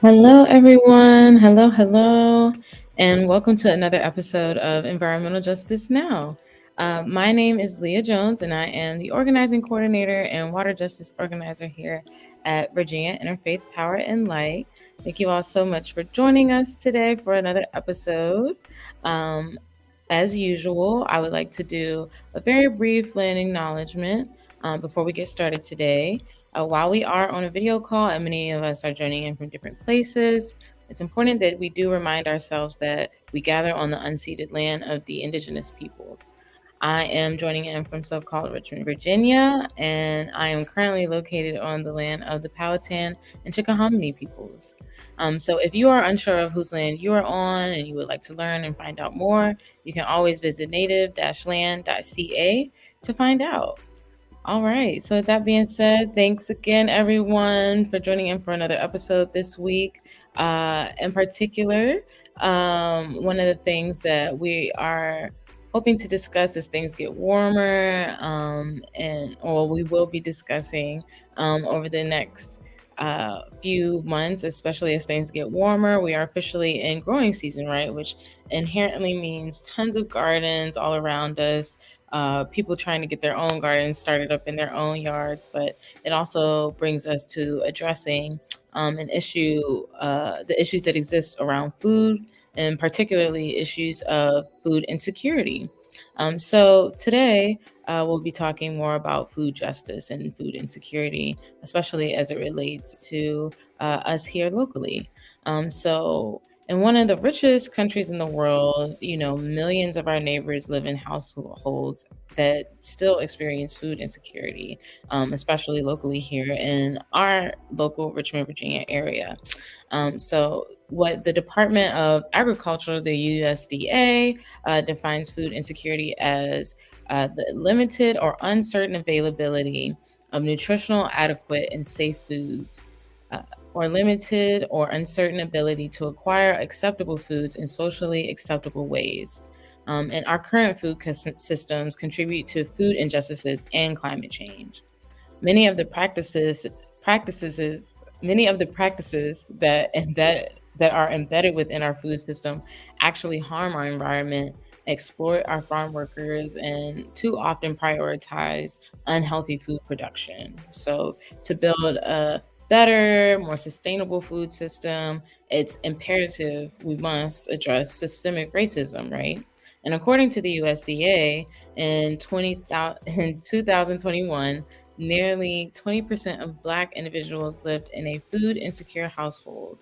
Hello, everyone. Hello, and welcome to another episode of Environmental Justice Now. My name is Leah Jones, and I am the organizing coordinator and water justice organizer here at Virginia Interfaith Power and Light. Thank you all so much for joining us today for another episode. Um, as usual, I would like to do a very brief land acknowledgement before we get started today. While we are on a video call and many of us are joining in from different places, it's important that we do remind ourselves that we gather on the unceded land of the indigenous peoples. I am joining in from so-called Richmond, Virginia, and I am currently located on the land of the Powhatan and Chickahominy peoples. So if you are unsure of whose land you are on and you would like to learn and find out more, you can always visit native-land.ca to find out. All right. So, with that being said, thanks again, everyone, for joining in for another episode this week. In particular, one of the things that we are hoping to discuss as things get warmer, or we will be discussing over the next few months, especially as things get warmer. We are officially in growing season, right? Which inherently means tons of gardens all around us, people trying to get their own gardens started up in their own yards, but it also brings us to addressing the issues that exist around food, and particularly issues of food insecurity. So today, we'll be talking more about food justice and food insecurity, especially as it relates to us here locally. In one of the richest countries in the world, millions of our neighbors live in households that still experience food insecurity, especially locally here in our local Richmond, Virginia area. What the Department of Agriculture, the USDA, defines food insecurity as the limited or uncertain availability of nutritional, adequate, and safe foods, uh, or limited or uncertain ability to acquire acceptable foods in socially acceptable ways. And our current food systems contribute to food injustices and climate change. Many of the practices many of the practices that are embedded within our food system actually harm our environment, exploit our farm workers, and too often prioritize unhealthy food production. So, to build a better, more sustainable food system, it's imperative we must address systemic racism, right? And according to the USDA, in 2021, nearly 20% of Black individuals lived in a food insecure household.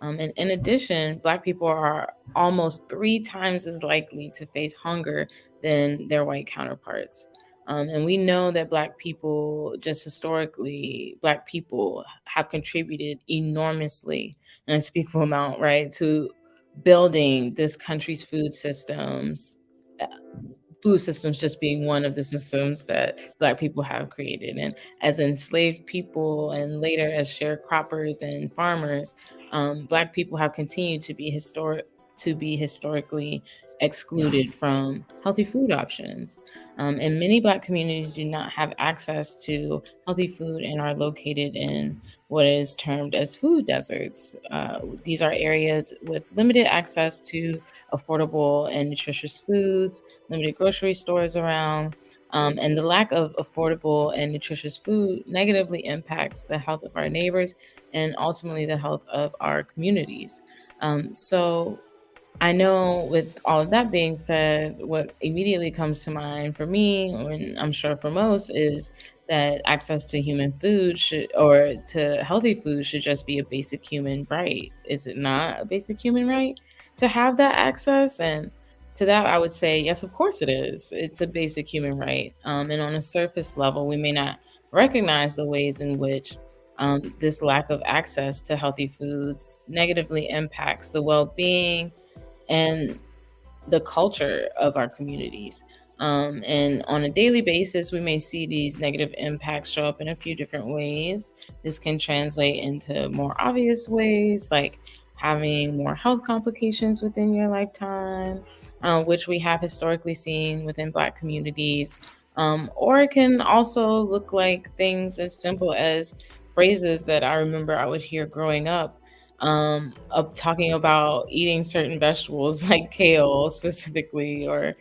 And in addition, Black people are almost 3 times as likely to face hunger than their white counterparts. And we know that Black people have contributed enormously, an unspeakable amount, right, to building this country's uh, food systems just being one of the systems that Black people have created. And as enslaved people and later as sharecroppers and farmers, Black people have continued to be historically excluded from healthy food options. And many Black communities do not have access to healthy food and are located in what is termed as food deserts. These are areas with limited access to affordable and nutritious foods, limited grocery stores around, and the lack of affordable and nutritious food negatively impacts the health of our neighbors and ultimately the health of our communities. So I know with all of that being said, what immediately comes to mind for me, and I'm sure for most, is that access to human food or to healthy food should just be a basic human right. Is it not a basic human right to have that access? And to that, I would say, yes, of course it is. It's a basic human right. And on a surface level, we may not recognize the ways in which this lack of access to healthy foods negatively impacts the well being and the culture of our communities. And on a daily basis, we may see these negative impacts show up in a few different ways. This can translate into more obvious ways, like having more health complications within your lifetime, which we have historically seen within Black communities. Or it can also look like things as simple as phrases that I remember I would hear growing up. of talking about eating certain vegetables like kale specifically, or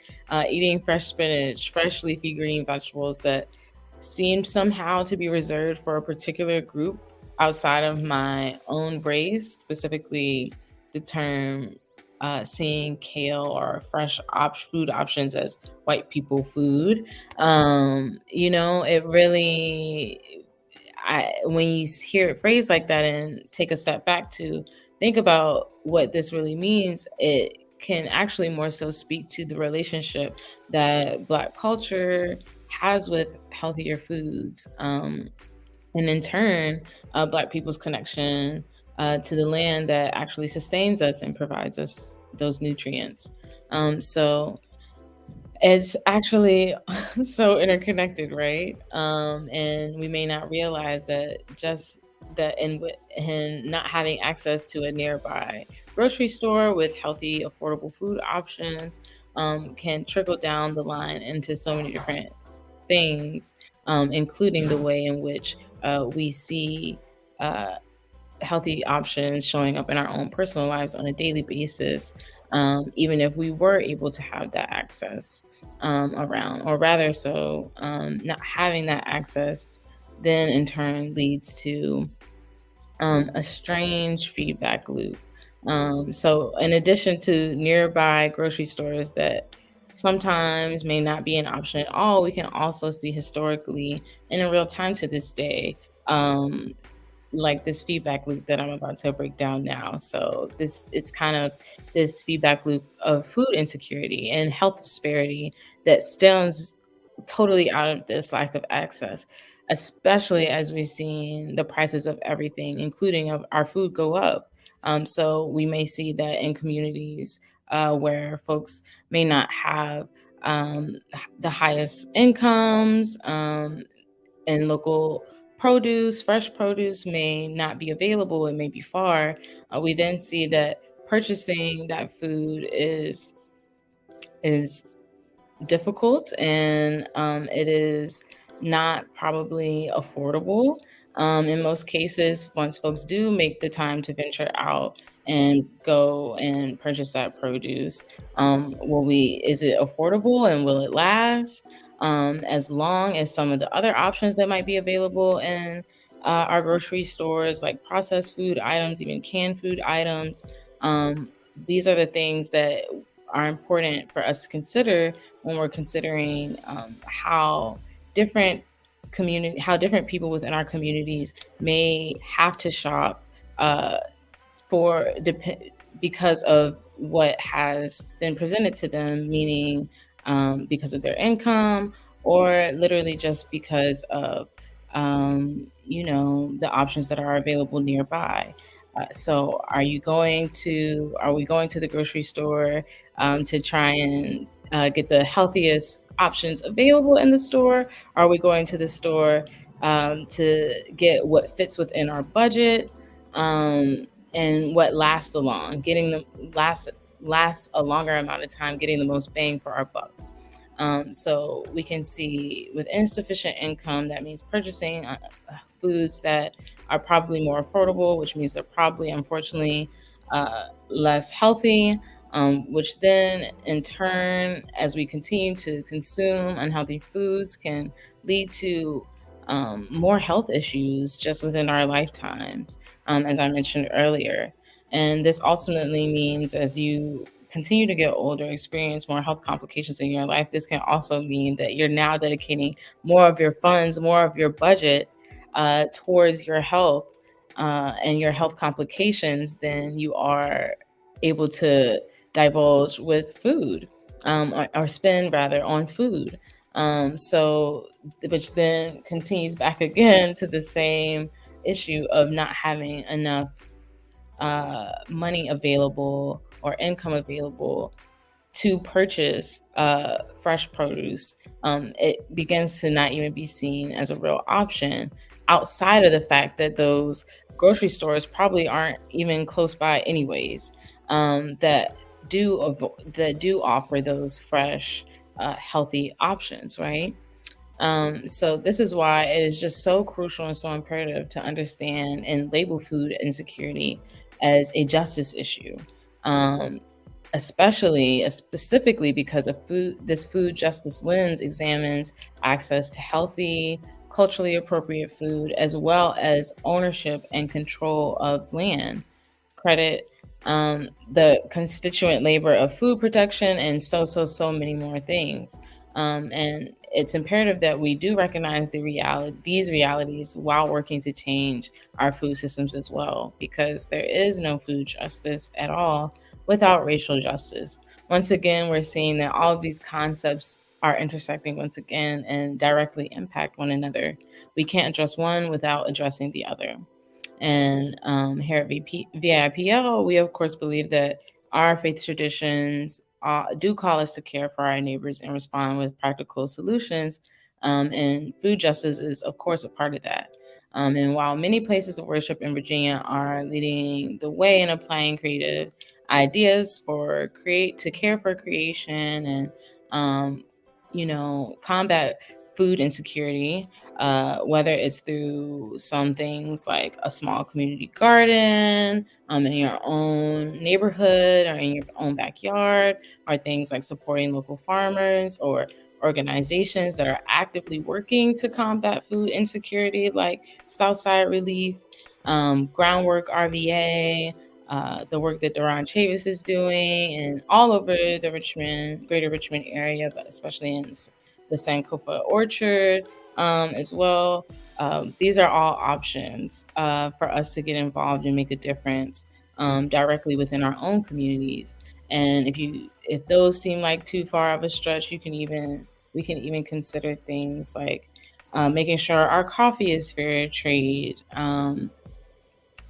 eating fresh spinach, fresh leafy green vegetables that seem somehow to be reserved for a particular group outside of my own race, specifically the term seeing kale or fresh food options as white people food. It really, when you hear it phrased like that and take a step back to think about what this really means, it can actually more so speak to the relationship that Black culture has with healthier foods. And in turn, Black people's connection to the land that actually sustains us and provides us those nutrients. So it's actually so interconnected, right? And we may not realize that just that in not having access to a nearby grocery store with healthy, affordable food options can trickle down the line into so many different things, including the way in which we see uh, healthy options showing up in our own personal lives on a daily basis, even if we were able to have that access around, or rather, so not having that access then in turn leads to a strange feedback loop. So, in addition to nearby grocery stores that sometimes may not be an option at all, we can also see historically and in real time to this day, um, like this feedback loop that I'm about to break down now. So it's kind of this feedback loop of food insecurity and health disparity that stems totally out of this lack of access, especially as we've seen the prices of everything, including of our food, go up. So we may see that in communities where folks may not have the highest incomes, and local produce, fresh produce may not be available, it may be far. We then see that purchasing that food is difficult, and it is not probably affordable. In most cases, once folks do make the time to venture out and go and purchase that produce, is it affordable and will it last? As long as some of the other options that might be available in our grocery stores, like processed food items, even canned food items, these are the things that are important for us to consider when we're considering different how different people within our communities may have to shop uh, for because of what has been presented to them, meaning because of their income, or literally just because of the options that are available nearby. So, are we going to the grocery store to try and get the healthiest options available in the store? Are we going to the store to get what fits within our budget, and what lasts getting the lasts a longer amount of time, getting the most bang for our buck? So we can see with insufficient income, that means purchasing foods that are probably more affordable, which means they're probably, unfortunately, less healthy, which then, in turn, as we continue to consume unhealthy foods, can lead to more health issues just within our lifetimes, as I mentioned earlier. And this ultimately means, as you continue to get older, experience more health complications in your life, this can also mean that you're now dedicating more of your funds, more of your budget towards your health and your health complications than you are able to divulge with food, or spend rather on food. So, which then continues back again to the same issue of not having enough money available or income available to purchase fresh produce. It begins to not even be seen as a real option, outside of the fact that those grocery stores probably aren't even close by anyways, that that do offer those fresh, healthy options, right? So this is why it is just so crucial and so imperative to understand and label food insecurity as a justice issue, specifically because this food justice lens examines access to healthy, culturally appropriate food, as well as ownership and control of land, credit, the constituent labor of food production, and so many more things. And it's imperative that we do recognize these realities while working to change our food systems as well, because there is no food justice at all without racial justice. Once again, we're seeing that all of these concepts are intersecting once again and directly impact one another. We can't address one without addressing the other. And here at VIPL, we of course believe that our faith traditions do call us to care for our neighbors and respond with practical solutions. And food justice is, of course, a part of that. And while many places of worship in Virginia are leading the way in applying creative ideas to care for creation and combat food insecurity, whether it's through some things like a small community garden in your own neighborhood or in your own backyard, or things like supporting local farmers or organizations that are actively working to combat food insecurity, like Southside Relief, Groundwork RVA, the work that Duran Chavis is doing, and all over the greater Richmond area, but especially in the Sankofa Orchard as well. These are all options for us to get involved and make a difference directly within our own communities. And if those seem like too far of a stretch, we can even consider things like making sure our coffee is fair trade.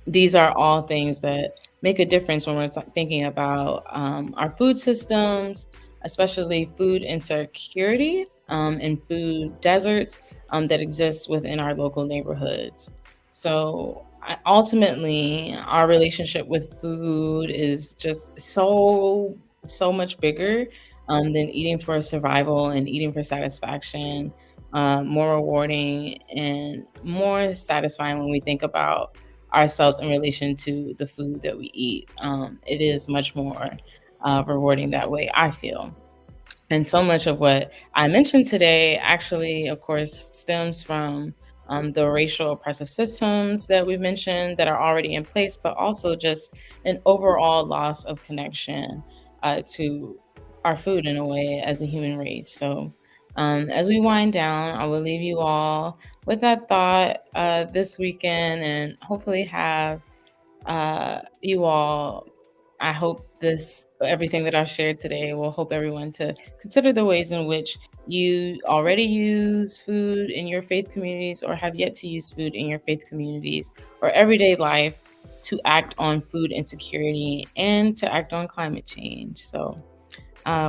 These are all things that make a difference when we're thinking about our food systems, especially food insecurity and food deserts that exist within our local neighborhoods. So ultimately, our relationship with food is just so much bigger than eating for survival and eating for satisfaction. More rewarding and more satisfying when we think about ourselves in relation to the food that we eat. It is much more rewarding that way, I feel. And so much of what I mentioned today actually, of course, stems from the racial oppressive systems that we've mentioned that are already in place, but also just an overall loss of connection to our food in a way as a human race. So as we wind down, I will leave you all with that thought this weekend and hopefully have you all. I hope everything that I've shared today will help everyone to consider the ways in which you already use food in your faith communities or have yet to use food in your faith communities or everyday life to act on food insecurity and to act on climate change. So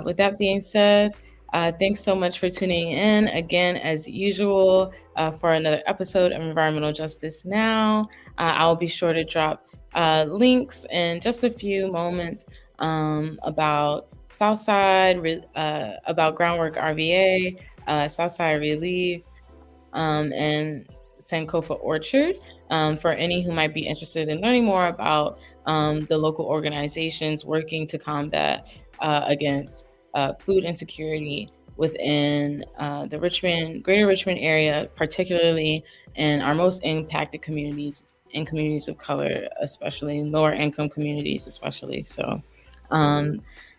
with that being said, thanks so much for tuning in again, as usual, for another episode of Environmental Justice Now. I'll be sure to drop links in just a few moments about Southside, about Groundwork RVA, Southside Relief, and Sankofa Orchard. For any who might be interested in learning more about the local organizations working to combat against food insecurity within the greater Richmond area, particularly in our most impacted communities and communities of color, especially in lower income communities, especially. So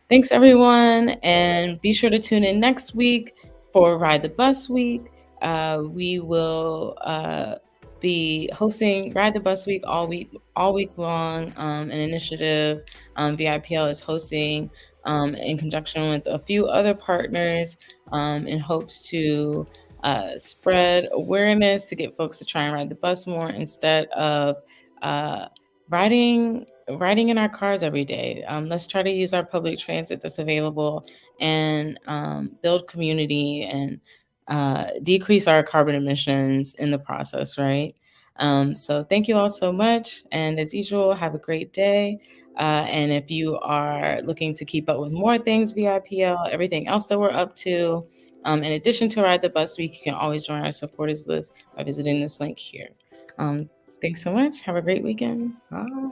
thanks everyone. And be sure to tune in next week for Ride the Bus Week. We will be hosting Ride the Bus Week all week long, an initiative VIPL is hosting in conjunction with a few other partners in hopes to spread awareness to get folks to try and ride the bus more instead of riding in our cars every day. Let's try to use our public transit that's available and build community and decrease our carbon emissions in the process, right? So thank you all so much. And as usual, have a great day. And if you are looking to keep up with more things, VIPL, everything else that we're up to, in addition to Ride the Bus Week, you can always join our supporters list by visiting this link here. Thanks so much. Have a great weekend. Bye.